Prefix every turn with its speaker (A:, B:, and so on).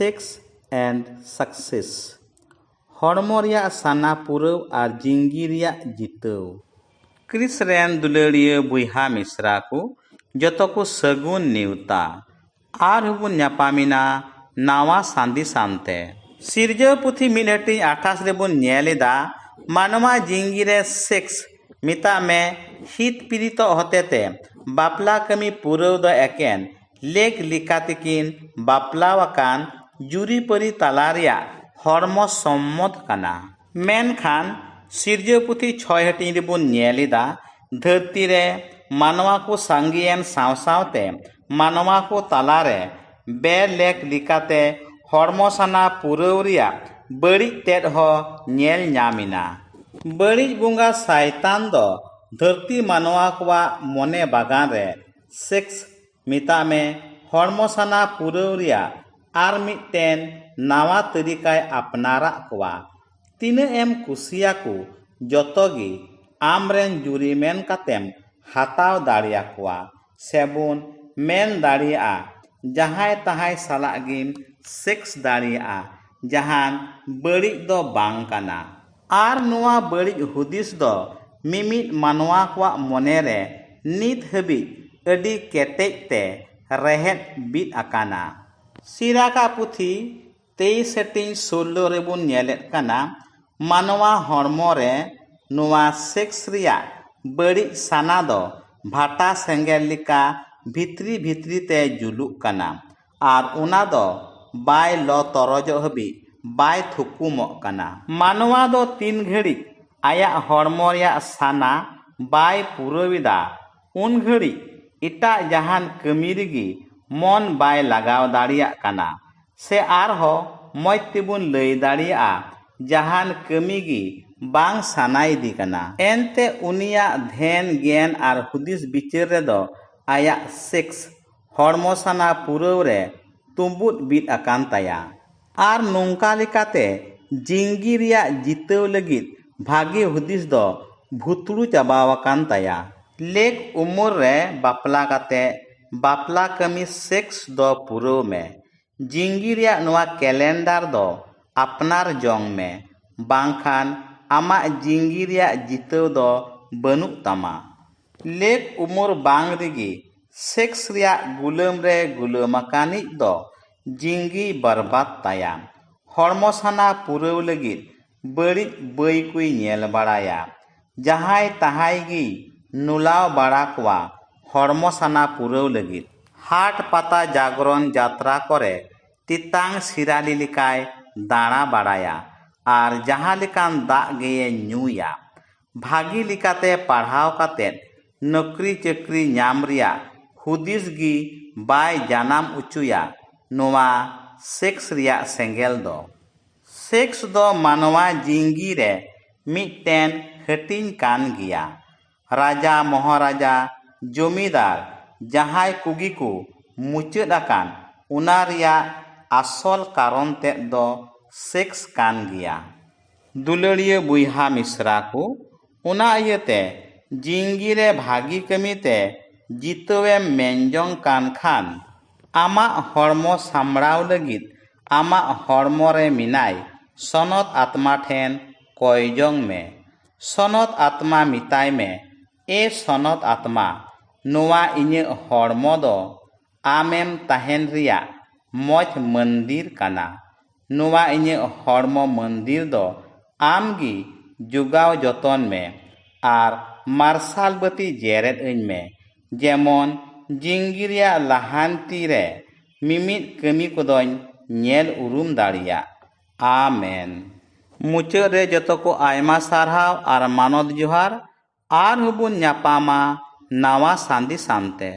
A: sex and success. हॉर्मो रिया साना पुरव और जिंगी रिया जितव। Chris rain दुलाड़िया बुहा Mishra को जतो को सगुन नेवता और हबुन न्यापामिना नावा सांदी सांते। सिरजव पुथी मिनटी 28 रेबुन नेलेदा मानवा जिंगी रे सेक्स मिता में हित पीड़ित होतेते बापला कमी पुरव द एकेन लेक लिकातिकिन बापला वकान जुरी परी तालारिया हॉर्मो सम्मत काना। मेनखान सिरजपुथी 6 हटिंग रेबुन नेलिदा धरती रे मानवा को सांगियन साव सावते मानवा को तालारे बे लेक लिकाते हॉर्मो साना पुरवरिया बड़ी तेद हो नेल न्यामिना। बड़ी बुंगा साइतान दो धरती मानवा कोवा मोने बागान रे सेक्स मिता में हॉर्मो साना पुरवरिया आर मिटेन नावा तरीकाय अपनारा कोवा तीने एम कुसिया को जोतोगी आमरेन जुरी मेन कातेम हाताव दाड़िया कोवा सेबुन मेन दाड़िया जहाय तहाय सालागिम सेक्स दाड़िया जहान बड़ी दो बांग काना। आर नुआ बड़ी हुदिस दो मिमित मानवा कोवा मोने रे नित हबी अडी केटेज ते रहेत बीत आकाना। सिराका पुथी 23-16 रेबुन नेलेत काना मानवा हॉर्मो रे नुआ सेक्स रिया बड़ी साना दो भाटा सेंगेल लिका भित्री भित्री ते जुलुक काना आर उना दो बाय लो तरजो हबी बाय थुकुमोक काना। मानवा दो 3 घड़ी आया हॉर्मो रिया साना बाय पुरविदा उन घड़ी इटा जहान कमी रिगी मन बाय लगाव दाड़िया काना से आरहो मज तिबुन लई दाड़िया जहान कमी गी बांग सानाई दी काना। एनते उनिया ध्यान ज्ञान आर हुदिस बिचार रे दो आया सेक्स हॉर्मो साना पुरव रे तुंबुत बीत आकान ताया आर नोंका लेकाते जिंगी रिया जितव लगित भागी हुदिस दो भुतड़ू चाबावाकान ताया। लेक उमर रे बापला काते बापला कमी सेक्स दो पुरव में जिंगी रिया नुआ कैलेंडर दो अपनार जोंग में बांखान आमा जिंगी रिया जितव दो बनुक तामा। लेक उमर बांग रिगी सेक्स रिया गुलम रे गुलमाकानी दो जिंगी बर्बाद ताया। हॉर्मो साना पुरव लगित बड़ी बई कुई नेल बाड़ाया जहाय तहाय गी नुलाव बाड़ा कोवा हॉर्मो साना पुरव लगित हाट पाता जागरण जात्रा करे तितांग सिराली लिकाय दाड़ा बाड़ाया आर जहां लिकान दाग गेये न्यूया भागी लिकाते पढ़ाव कातेत नौकरी चाकरी नाम रिया हुदिस गी बाय जानाम उचुया नोवा सेक्स रिया सेंगेल दो। सेक्स दो मानवा जिंगी रे मिटेन हटिंग कान गिया। राजा महाराजा जमीदार जहाय कुगी को मुचाद आकान उना रिया आसल कारण ते दो सेक्स कान गिया। दुलड़िया बुहा मिश्रा को उना इयते जिंगी रे भागी कमी ते जितवे मेंजोंग कान खान आमा हॉर्मो सामड़ाव लगित आमा हॉर्मो रे मिनाय सनत आत्मा ठेन कयजोंग में। सनत आत्मा मिताय में ए सनत आत्मा नोवा इnye हॉर्मो दो आमेम ताहेन रिया मौज मंदिर काना। नोवा इnye हॉर्मो मंदिर दो आमगी जुगाव जतन में आर मार्शाल बती जेरेद इन में जेमन जिंगी रिया लहानती रे मिमित कमी कोदोन नेल उरुम दाड़िया। आमेन। मुचाद रे जतो को आयमा सारहाव आर मानद जोहार आर हबुन न्यापामा नावा सांदी सांते।